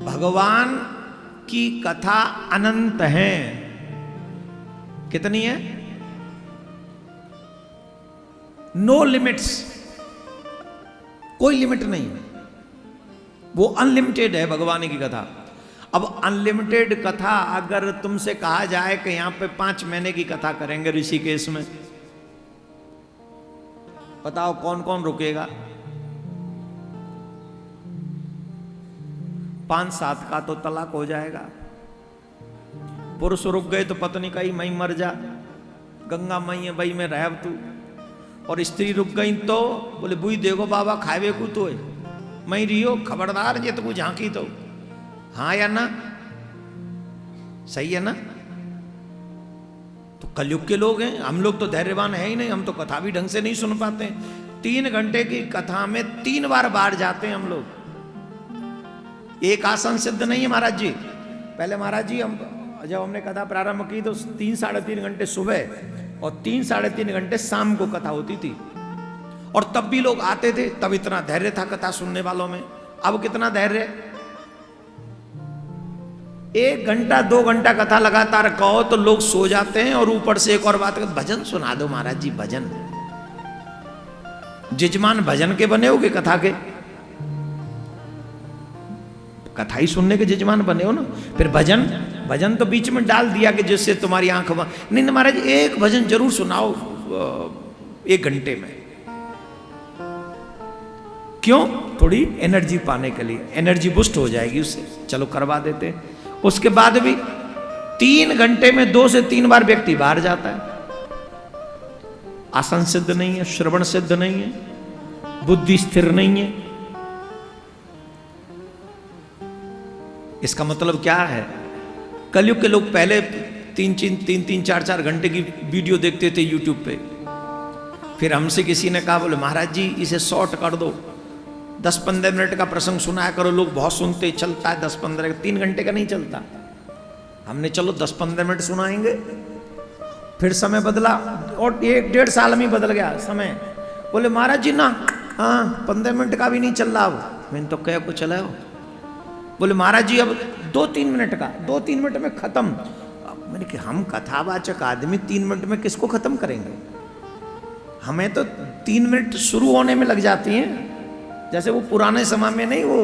भगवान की कथा अनंत है। कितनी है? नो लिमिट्स, कोई लिमिट नहीं, वो अनलिमिटेड है भगवान की कथा। अब अनलिमिटेड कथा अगर तुमसे कहा जाए कि यहां पे 5 महीने की कथा करेंगे ऋषिकेश में, बताओ कौन कौन रुकेगा? 5-7 का तो तलाक हो जाएगा। पुरुष रुक गए तो पत्नी कही मई मर जा, गंगा मई बई में रह तू। और स्त्री रुक गई तो बोले बुई देखो बाबा खावे को तो मई रियो, खबरदार ये तो झांकी तो। हाँ या ना? सही है ना? तो कलयुग के लोग हैं हम लोग, तो धैर्यवान है ही नहीं, हम तो कथा भी ढंग से नहीं सुन पाते। 3 घंटे की कथा में 3 बार बाहर जाते हैं हम लोग। एक आसन सिद्ध नहीं है महाराज जी। पहले महाराज जी हम जब हमने कथा प्रारंभ की तो 3-3.5 घंटे सुबह और 3-3.5 घंटे शाम को कथा होती थी, और तब भी लोग आते थे। तब इतना धैर्य था कथा सुनने वालों में। अब कितना धैर्य? 1 घंटा 2 घंटा कथा लगातार कहो तो लोग सो जाते हैं, और ऊपर से एक और बात, भजन सुना दो महाराज जी। भजन जजमान भजन के बने हो कि कथा के? कथा ही सुनने के जजमान बने हो ना। फिर भजन तो बीच में डाल दिया कि जिससे तुम्हारी आंख नहीं। महाराज एक भजन जरूर सुनाओ 1 घंटे में। क्यों? थोड़ी एनर्जी पाने के लिए, एनर्जी बूस्ट हो जाएगी उससे। चलो करवा देते हैं। उसके बाद भी 3 घंटे में 2 से 3 बार व्यक्ति बाहर जाता है। आसन सिद्ध नहीं है, श्रवण सिद्ध नहीं है, बुद्धि स्थिर नहीं है। इसका मतलब क्या है? कलयुग के लोग पहले 3-3, 4-4 घंटे की वीडियो देखते थे यूट्यूब पे। फिर हमसे किसी ने कहा, बोले महाराज जी इसे शॉर्ट कर दो, 10-15 मिनट का प्रसंग सुनाया करो। लोग बहुत सुनते, चलता है 10-15, 3 घंटे का नहीं चलता। हमने चलो 10-15 मिनट सुनाएंगे। फिर समय बदला और 1-1.5 साल में बदल गया समय। बोले महाराज जी ना, हाँ 15 मिनट का भी नहीं चल रहा। अब मैंने तो कह को चलाओ। बोले महाराज जी अब 2-3 मिनट का, 2-3 मिनट में खत्म। मैंने कहा हम कथावाचक आदमी 3 मिनट में किसको खत्म करेंगे? हमें तो 3 मिनट शुरू होने में लग जाती हैं। जैसे वो पुराने समय में नहीं, वो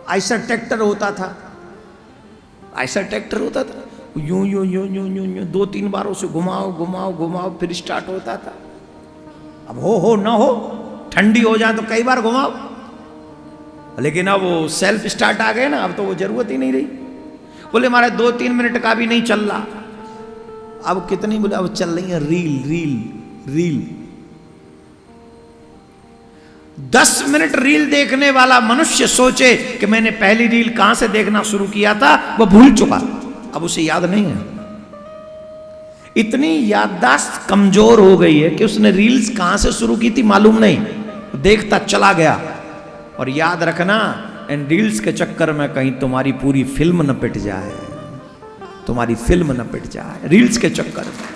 ऐसा ट्रैक्टर होता था, ऐसा ट्रैक्टर होता था, यूं यूं यूं यूं यूं यूं 2-3 बार उसे घुमाओ घुमाओ घुमाओ, फिर स्टार्ट होता था। अब हो ना हो, ठंडी हो जाए तो कई बार घुमाओ। लेकिन अब वो सेल्फ स्टार्ट आ गए ना, अब तो वो जरूरत ही नहीं रही। बोले हमारे 2-3 मिनट का भी नहीं चल रहा। अब कितनी? बोले अब चल रही है reel reel reel. 10 minute reel देखने वाला मनुष्य सोचे कि मैंने पहली रील कहां से देखना शुरू किया था, वो भूल चुका, अब उसे याद नहीं है। इतनी याददाश्त कमजोर हो गई है कि उसने रील्स कहां से शुरू की थी मालूम नहीं, देखता चला गया। और याद रखना, इन रील्स के चक्कर में कहीं तुम्हारी पूरी फिल्म न पिट जाए, तुम्हारी फिल्म न पिट जाए रील्स के चक्कर में।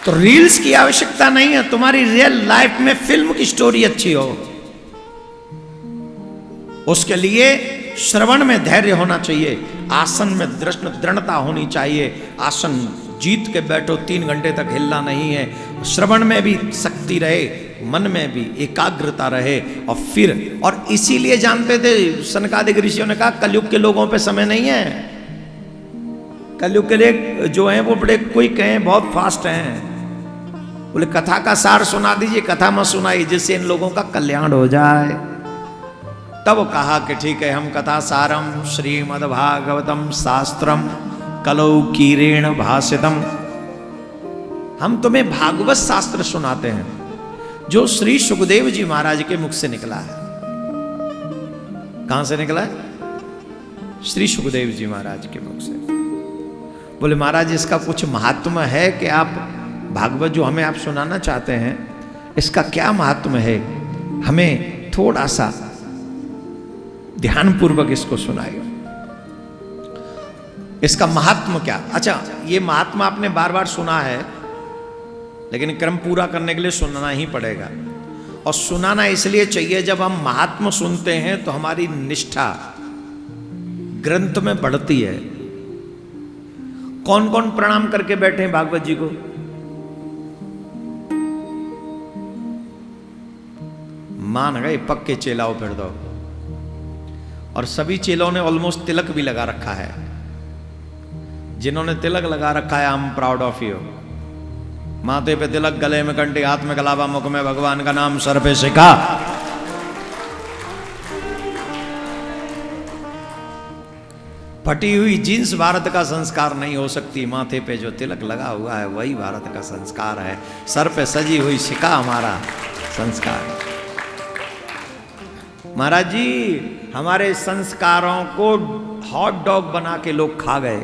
तो रील्स की आवश्यकता नहीं है, तुम्हारी रियल लाइफ में फिल्म की स्टोरी अच्छी हो। उसके लिए श्रवण में धैर्य होना चाहिए, आसन में दृढ़ता होनी चाहिए। आसन जीत के बैठो, 3 घंटे तक हिलना नहीं है। श्रवण में भी शक्ति रहे, मन में भी एकाग्रता रहे। और इसीलिए जानते थे सनकादिक ऋषियों ने कहा कलयुग के लोगों पे समय नहीं है। कलयुग के लिए जो हैं वो बड़े क्विक हैं, बहुत फास्ट हैं। बोले कथा का सार सुना दीजिए, कथा मत सुनाइए, जिससे इन लोगों का कल्याण हो जाए। तब कहा कि ठीक है, हम कथा सारम श्रीमद्भागवतम शास्त्रम कलौ कीरेण भाषितम, हम तुम्हें भागवत शास्त्र सुनाते हैं जो श्री सुखदेव जी महाराज के मुख से निकला है। कहां से निकला है? श्री सुखदेव जी महाराज के मुख से। बोले महाराज इसका कुछ महात्म्य है कि आप भागवत जो हमें आप सुनाना चाहते हैं, इसका क्या महात्म्य है? हमें थोड़ा सा ध्यानपूर्वक इसको सुनाइए। इसका महात्म्य क्या? अच्छा, ये महात्मा आपने बार बार सुना है, लेकिन क्रम पूरा करने के लिए सुनना ही पड़ेगा। और सुनाना इसलिए चाहिए, जब हम महात्मा सुनते हैं तो हमारी निष्ठा ग्रंथ में बढ़ती है। कौन कौन प्रणाम करके बैठे हैं भागवत जी को? मान गए पक्के चेलाओ फिर दो। और सभी चेलों ने ऑलमोस्ट तिलक भी लगा रखा है। जिन्होंने तिलक लगा रखा है, I am proud of you. माथे पे तिलक, गले में कंठी, हाथ में कलावा, मुख में भगवान का नाम, सर पे सिक्का। फटी हुई जींस भारत का संस्कार नहीं हो सकती। माथे पे जो तिलक लगा हुआ है वही भारत का संस्कार है। सर पे सजी हुई सिक्का हमारा संस्कार है। महाराज जी, हमारे संस्कारों को हॉट डॉग बना के लोग खा गए।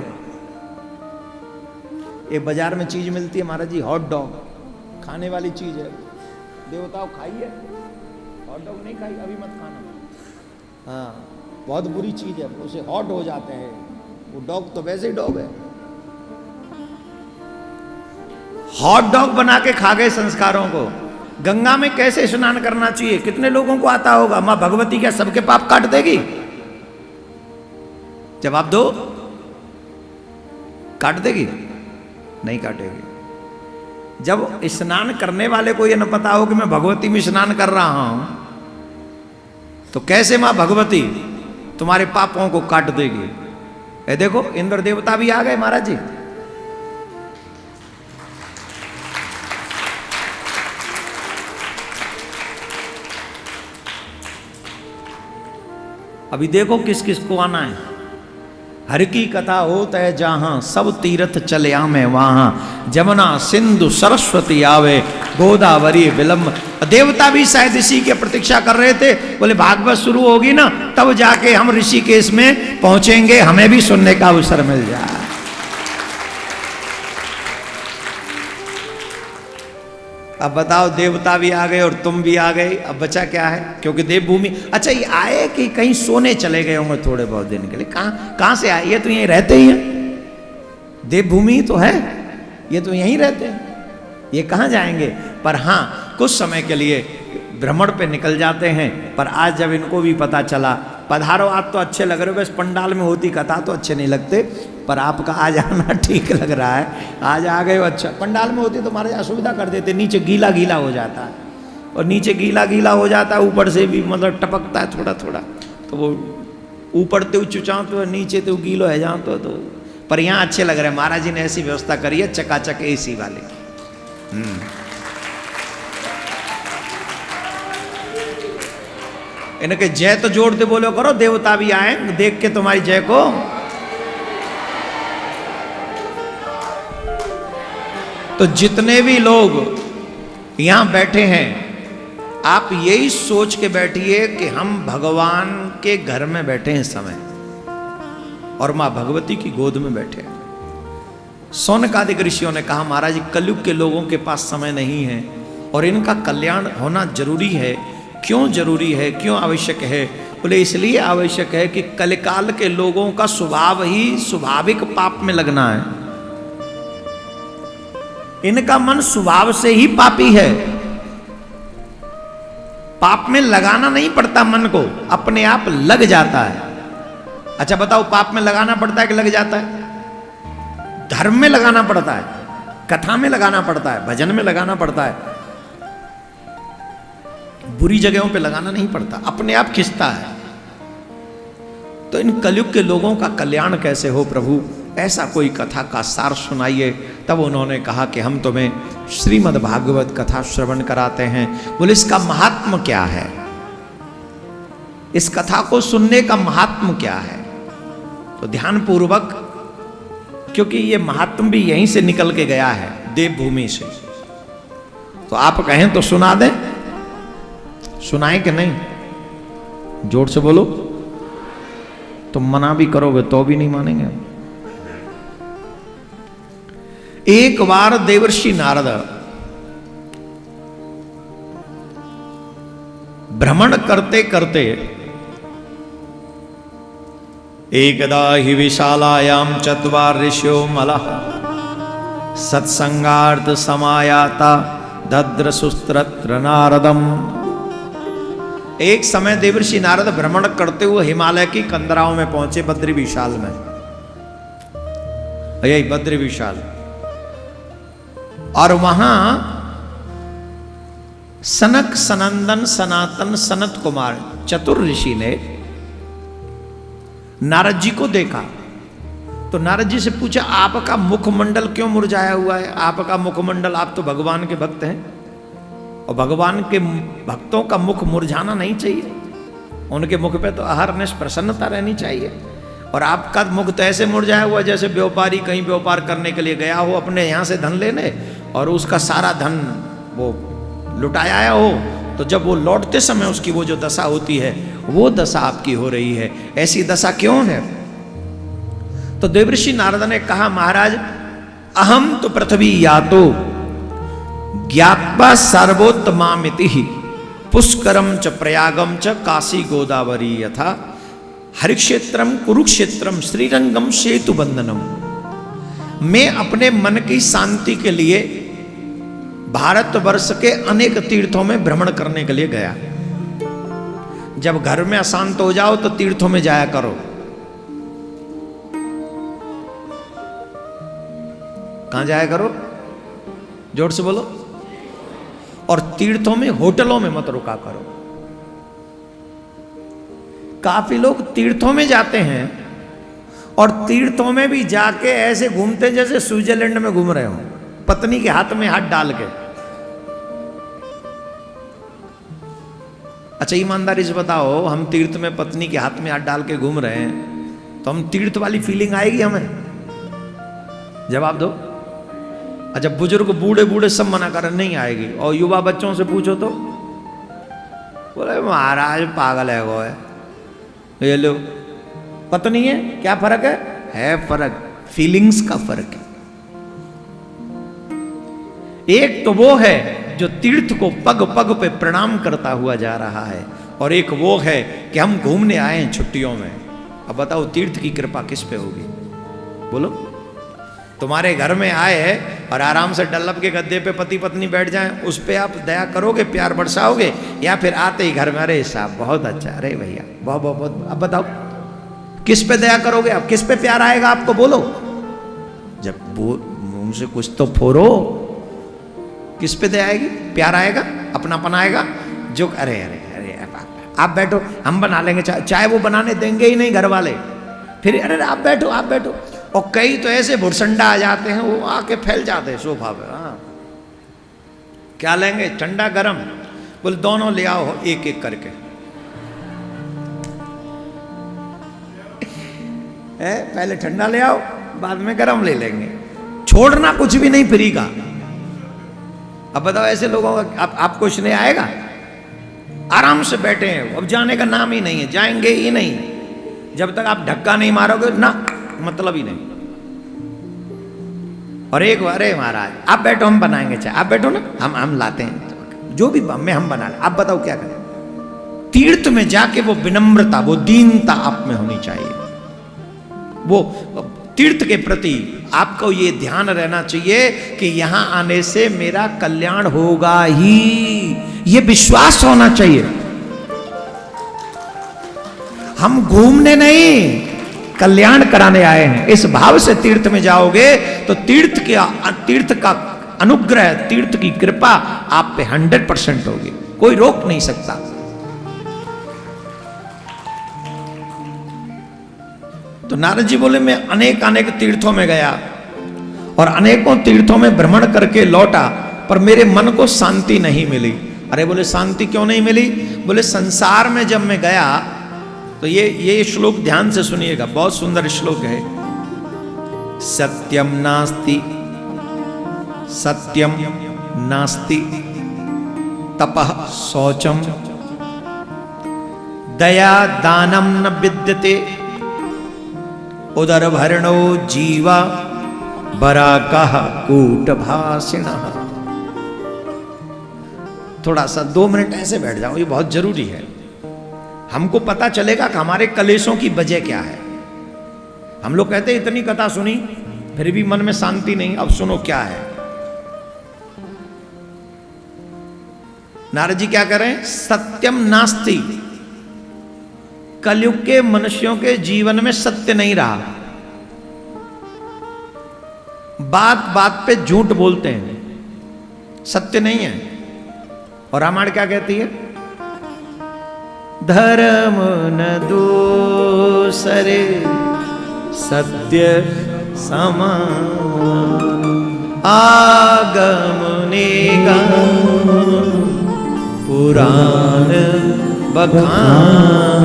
ये बाजार में चीज मिलती है महाराज जी, हॉट डॉग, खाने वाली चीज है। देवताओं खाइए, हॉट डॉग नहीं खाई, अभी मत खाना। हाँ, बहुत बुरी चीज है, उसे हॉट हो जाते हैं। वो डॉग तो वैसे ही डॉग है। हॉट डॉग बना के खा गए संस्कारों को। गंगा में कैसे स्नान करना चाहिए, कितने लोगों को आता होगा? मां भगवती क्या सबके पाप काट देगी? जवाब दो। काट देगी? नहीं काटेगी। जब स्नान करने वाले को यह न पता हो कि मैं भगवती में स्नान कर रहा हूं, तो कैसे मां भगवती तुम्हारे पापों को काट देगी? ये देखो, इंद्र देवता भी आ गए महाराज जी। अभी देखो किस किस को आना है। हर की कथा होत है जहां, सब तीर्थ चले आमे वहां। जमुना सिंधु सरस्वती आवे, गोदावरी विलंब। देवता भी शायद इसी की प्रतीक्षा कर रहे थे। बोले भागवत शुरू होगी ना, तब जाके हम ऋषिकेश में पहुंचेंगे, हमें भी सुनने का अवसर मिल जाए। अब बताओ, देवता भी आ गए और तुम भी आ गए, अब बचा क्या है? क्योंकि देवभूमि, अच्छा ये आए कि कहीं सोने चले गए होंगे थोड़े बहुत दिन के लिए? कहां से आए? ये तो यहीं रहते ही हैं। देवभूमि तो है, ये तो यहीं रहते हैं, ये कहां जाएंगे? पर हाँ, कुछ समय के लिए भ्रमण पे निकल जाते हैं। पर आज जब इनको भी पता चला, पधारो, आज तो अच्छे लग रहे हो, बस पंडाल में होती कथा तो अच्छे नहीं लगते, पर आपका आज आना ठीक लग रहा है। आज आ गए हो, अच्छा। पंडाल में होती तो महाराज असुविधा कर देते, नीचे गीला गीला हो जाता है, और नीचे गीला गीला हो जाता है, ऊपर से भी मतलब टपकता है थोड़ा थोड़ा, तो वो ऊपर तो चुचाओ तो नीचे तो गीलो है जाओ तो। पर यहाँ अच्छे लग रहे हैं। महाराज जी ने ऐसी व्यवस्था करी है, चकाचक एसी वाले। इनके जय तो जोड़ते बोलो करो, देवता भी आए देख के तुम्हारी जय को। तो जितने भी लोग यहां बैठे हैं, आप यही सोच के बैठिए कि हम भगवान के घर में बैठे हैं इस समय, और मां भगवती की गोद में बैठे हैं। सौनकादिक ऋषियों ने कहा, महाराज जी कलयुग के लोगों के पास समय नहीं है, और इनका कल्याण होना जरूरी है। क्यों जरूरी है, क्यों आवश्यक है? बोले इसलिए आवश्यक है कि कलिकाल के लोगों का स्वभाव ही स्वाभाविक पाप में लगना है। इनका मन स्वभाव से ही पापी है। पाप में लगाना नहीं पड़ता मन को, अपने आप लग जाता है। अच्छा बताओ, पाप में लगाना पड़ता है कि लग जाता है? धर्म में लगाना पड़ता है, कथा में लगाना पड़ता है, भजन में लगाना पड़ता है, बुरी जगहों पे लगाना नहीं पड़ता, अपने आप खिंचता है। तो इन कलयुग के लोगों का कल्याण कैसे हो प्रभु, ऐसा कोई कथा का सार सुनाइए। तब उन्होंने कहा कि हम तुम्हें श्रीमद् भागवत कथा श्रवण कराते हैं। बोले इसका महात्म क्या है, इस कथा को सुनने का महात्म क्या है? तो ध्यान पूर्वक, क्योंकि ये महात्म भी यहीं से निकल के गया है, देवभूमि से। तो आप कहें तो सुना दें, सुनाएं कि नहीं? जोर से बोलो। तुम मना भी करोगे तो भी नहीं मानेंगे। एक बार देवर्षि नारद भ्रमण करते करते एकदा हि विशालायां चत्वारिशो मलः सत्संगार्थ समायाता दद्रसुस्त्रत्र नारदम। एक समय देवर्षि नारद भ्रमण करते हुए हिमालय की कंदराओं में पहुंचे, बद्री विशाल में, यही बद्री विशाल। और वहां सनक सनंदन सनातन सनत कुमार चतुर ऋषि ने नारद जी को देखा। तो नारद जी से पूछा, आपका मुखमंडल क्यों मुरझाया हुआ है? आपका मुखमंडल, आप तो भगवान के भक्त हैं और भगवान के भक्तों का मुख मुरझाना नहीं चाहिए, उनके मुख पे तो अहरनिश प्रसन्नता रहनी चाहिए। और आपका मुख तो ऐसे मुरझाया हुआ जैसे व्यापारी कहीं व्यापार करने के लिए गया हो अपने यहाँ से धन लेने, और उसका सारा धन वो लुटाया हो, तो जब वो लौटते समय उसकी वो जो दशा होती है, वो दशा आपकी हो रही है। ऐसी दशा क्यों है? तो देवर्षि नारद ने कहा, महाराज अहम तो पृथ्वी यातो ज्ञात्वा सर्वोत्तमामिति पुष्करम च प्रयागम च काशी गोदावरी यथा हरिक्षेत्रम कुरुक्षेत्रम श्रीरंगम सेतु बंधनम। मैं अपने मन की शांति के लिए भारतवर्ष के अनेक तीर्थों में भ्रमण करने के लिए गया। जब घर में अशांत हो जाओ तो तीर्थों में जाया करो। कहां जाया करो? जोर से बोलो। और तीर्थों में, होटलों में मत रुका करो। काफी लोग तीर्थों में जाते हैं और तीर्थों में भी जाके ऐसे घूमते जैसे स्विट्जरलैंड में घूम रहे हो, पत्नी के हाथ में हाथ डाल के। अच्छा ईमानदारी से बताओ, हम तीर्थ में पत्नी के हाथ में हाथ डाल के घूम रहे हैं तो हम तीर्थ वाली फीलिंग आएगी हमें? जवाब दो। अच्छा बुजुर्ग बूढ़े बूढ़े सब मना कर, नहीं आएगी। और युवा बच्चों से पूछो तो बोले महाराज पागल है वो है, ये लो पत्नी है, क्या फर्क है फर्क, फीलिंग्स का फर्क है। एक तो वो है जो तीर्थ को पग पग पे प्रणाम करता हुआ जा रहा है, और एक वो है कि हम घूमने आए हैं छुट्टियों में। अब बताओ तीर्थ की कृपा किस पे होगी? बोलो। तुम्हारे घर में आए और आराम से डल्लब के गद्दे पे पति पत्नी बैठ जाएं, उस पे आप दया करोगे, प्यार बरसाओगे, या फिर आते ही घर में अरे साहब बहुत अच्छा, अरे भैया बहुत बहुत बहुत। अब बताओ किस पे दया करोगे आप? किस पे प्यार आएगा आपको? बोलो। जब मुंह से कुछ तो फोड़ो, किस पे दया आएगी? प्यार आएगा, अपनापन आएगा। जो अरे अरे अरे आप बैठो, हम बना लेंगे चाय वो बनाने देंगे ही नहीं घर वाले। फिर अरे आप बैठो आप बैठो। और कई तो ऐसे भुरसंडा आ जाते हैं, वो आके फैल जाते हैं सोफा पे। हाँ क्या लेंगे, ठंडा गरम? बोले दोनों ले आओ एक एक करके। पहले ठंडा ले आओ, बाद में गरम ले लेंगे। छोड़ना कुछ भी नहीं फ्री का। अब बताओ ऐसे लोगों का आपको स्नेह आएगा? आराम से बैठे हैं, अब जाने का नाम ही नहीं है, जाएंगे ही नहीं जब तक आप धक्का नहीं मारोगे ना, मतलब ही नहीं। और एक अरे महाराज आप बैठो हम बनाएंगे चाय, आप बैठो ना, हम लाते हैं जो भी हम बना लें। आप बताओ क्या करें? तीर्थ में जाके वो विनम्रता, वो दीनता आप में होनी चाहिए। वो तीर्थ के प्रति आपको ये ध्यान रहना चाहिए कि यहां आने से मेरा कल्याण होगा ही, ये विश्वास होना चाहिए। हम घूमने नहीं, कल्याण कराने आए हैं। इस भाव से तीर्थ में जाओगे तो तीर्थ का अनुग्रह, तीर्थ की कृपा आप पे 100% होगी, कोई रोक नहीं सकता। तो नारद जी बोले मैं अनेक अनेक तीर्थों में गया और अनेकों तीर्थों में भ्रमण करके लौटा, पर मेरे मन को शांति नहीं मिली। अरे बोले शांति क्यों नहीं मिली? बोले संसार में जब मैं गया तो ये श्लोक ध्यान से सुनिएगा, बहुत सुंदर श्लोक है। सत्यम नास्ति सत्यम नास्ति तपः शौचम दया दानम न विद्यते उदरभरणो जीवा बराकः कूटभाषिणः। थोड़ा सा 2 मिनट ऐसे बैठ जाओ, ये बहुत जरूरी है। हमको पता चलेगा कि हमारे कलेशों की वजह क्या है। हम लोग कहते हैं इतनी कथा सुनी फिर भी मन में शांति नहीं। अब सुनो क्या है। नारद जी क्या करें? सत्यम नास्ति, कलयुग के मनुष्यों के जीवन में सत्य नहीं रहा, बात बात पे झूठ बोलते हैं, सत्य नहीं है। और रामायण क्या कहती है? धर्म न दूसरे सत्य समान, आगम निगम पुराण बखान।